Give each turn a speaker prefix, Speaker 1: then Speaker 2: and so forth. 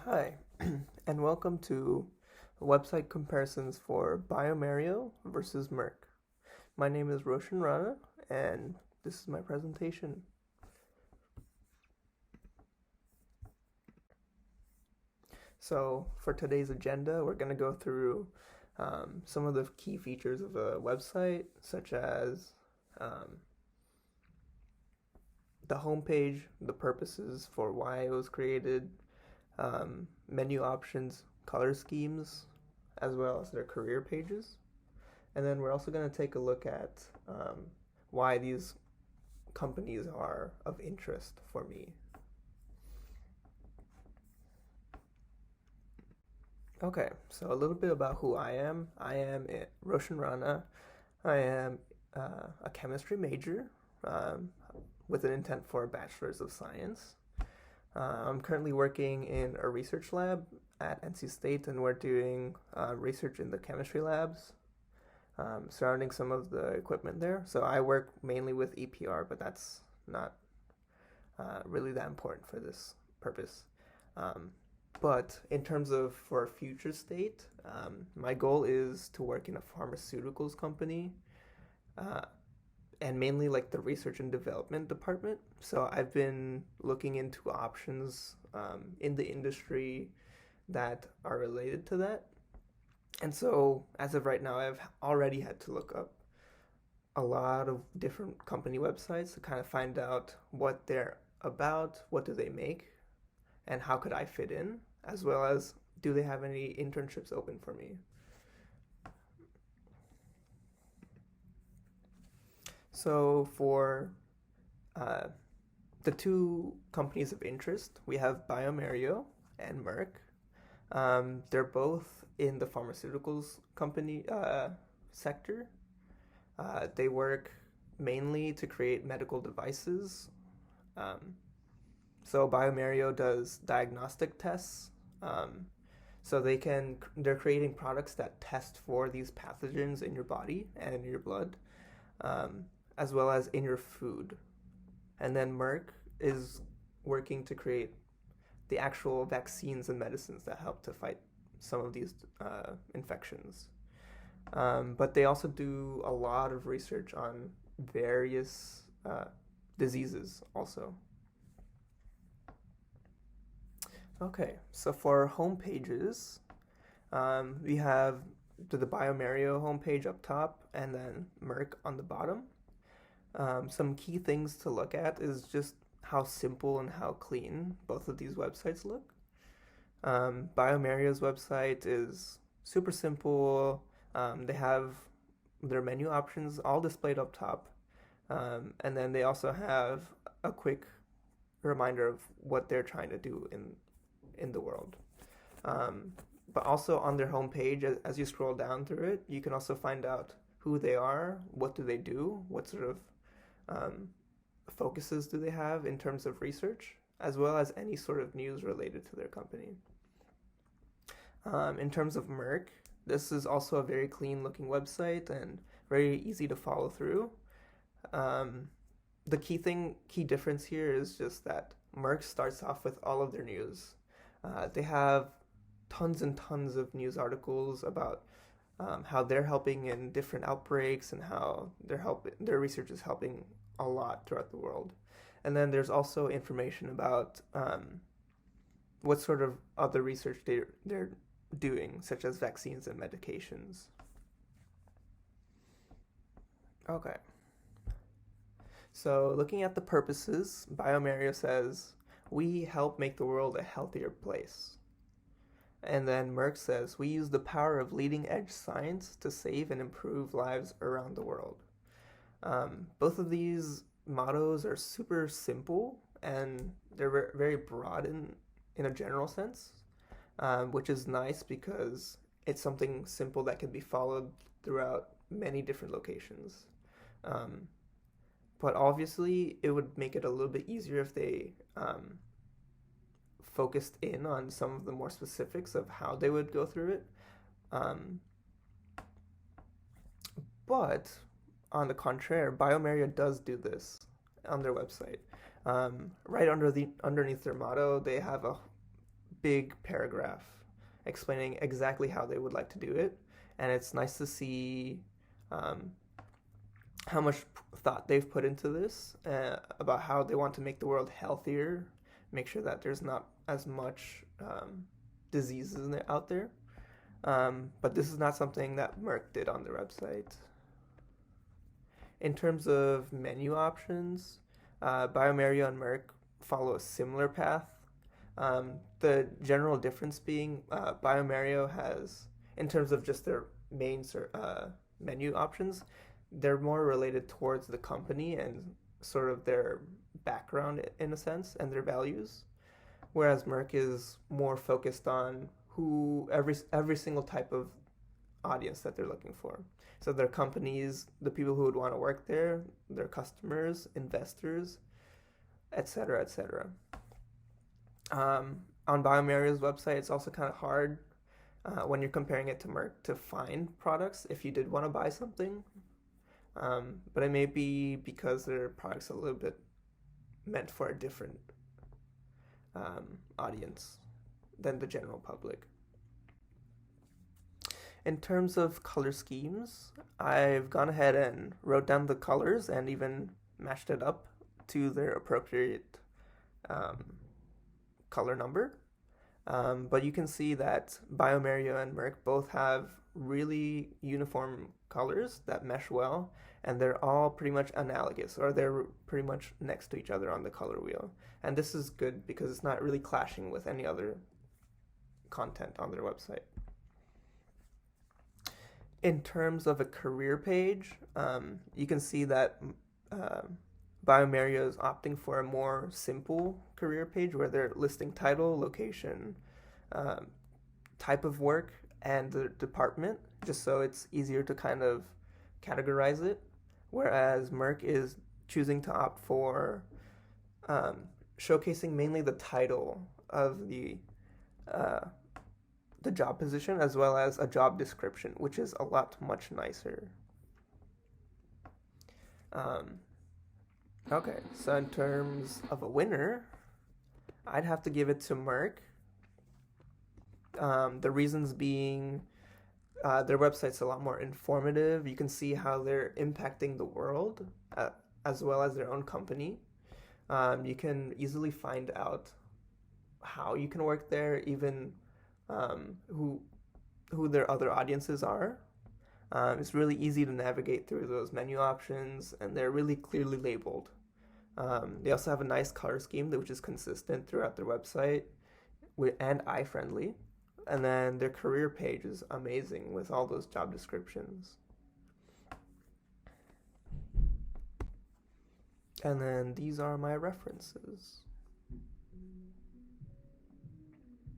Speaker 1: Hi, and welcome to website comparisons for BioMario versus Merck. My name is Roshan Rana, and this is my presentation. So, for today's agenda, we're going to go through some of the key features of a website, such as um, the homepage, the purposes for why it was created, menu options, color schemes, as well as their career pages. And then we're also going to take a look at why these companies are of interest for me. Okay, so a little bit about who I am. I am Roshan Rana. I am a chemistry major um, with an intent for a bachelor's of science. I'm currently working in a research lab at NC State, and we're doing research in the chemistry labs surrounding some of the equipment there. So I work mainly with EPR, but that's not really that important for this purpose. Um, but in terms of for a future state, my goal is to work in a pharmaceuticals company uh, and mainly like the research and development department. So I've been looking into options in the industry that are related to that. And so as of right now, I've already had to look up a lot of different company websites to kind of find out what they're about, what do they make, and how could I fit in, as well as do they have any internships open for me. So for uh, the two companies of interest, we have bioMérieux and Merck. They're both in the pharmaceuticals company sector. They work mainly to create medical devices. Um, so bioMérieux does diagnostic tests. Um, so they're creating products that test for these pathogens in your body and in your blood, um, as well as in your food. And then Merck is working to create the actual vaccines and medicines that help to fight some of these infections. But they also do a lot of research on various diseases also. Okay, so for home pages, we have the bioMario homepage up top and then Merck on the bottom. Some key things to look at is just how simple and how clean both of these websites look. bioMario's website is super simple. They have their menu options all displayed up top. And then they also have a quick reminder of what they're trying to do in the world. Um, but also on their homepage, as you scroll down through it, you can also find out who they are, what do they do, what sort of um, focuses do they have in terms of research, as well as any sort of news related to their company. In terms of Merck, this is also a very clean looking website and very easy to follow through. Um, the key difference here is just that Merck starts off with all of their news. They have tons and tons of news articles about how they're helping in different outbreaks and how their research is helping a lot throughout the world. And then there's also information about what sort of other research they're doing, such as vaccines and medications. Okay. So looking at the purposes, bioMario says, we help make the world a healthier place. And then Merck says, we use the power of leading edge science to save and improve lives around the world. Both of these mottos are super simple and they're very broad in a general sense, which is nice because it's something simple that can be followed throughout many different locations. Um, but obviously, it would make it a little bit easier if they focused in on some of the more specifics of how they would go through it. Um, but on the contrary, bioMario does do this on their website. Right underneath their motto, they have a big paragraph explaining exactly how they would like to do it, and it's nice to see um, how much thought they've put into this, about how they want to make the world healthier, make sure that there's not as much diseases out there. But this is not something that Merck did on their website. In terms of menu options, bioMérieux and Merck follow a similar path. The general difference being bioMérieux has, in terms of just their main menu options, they're more related towards the company and sort of their background in a sense and their values, whereas Merck is more focused on who every single type of audience that they're looking for. So their companies, the people who would want to work there, their customers, investors, etc., etc. On bioMérieux's website, it's also kind of hard when you're comparing it to Merck to find products if you did want to buy something. But it may be because their product's a little bit meant for a different audience than the general public. In terms of color schemes, I've gone ahead and wrote down the colors and even matched it up to their appropriate color number. But you can see that bioMérieux and Merck both have really uniform colors that mesh well, and they're all pretty much analogous, or they're pretty much next to each other on the color wheel. And this is good because it's not really clashing with any other content on their website. In terms of a career page, you can see that bioMérieux is opting for a more simple career page where they're listing title, location, type of work, and the department, just so it's easier to kind of categorize it, whereas Merck is choosing to opt for showcasing mainly the title of the job position as well as a job description, which is a lot much nicer. Okay, so in terms of a winner, I'd have to give it to Merck. The reasons being their website's a lot more informative. You can see how they're impacting the world as well as their own company. You can easily find out how you can work there, even who their other audiences are. It's really easy to navigate through those menu options, and they're really clearly labeled. They also have a nice color scheme, which is consistent throughout their website and eye-friendly. And then their career page is amazing with all those job descriptions. And then these are my references.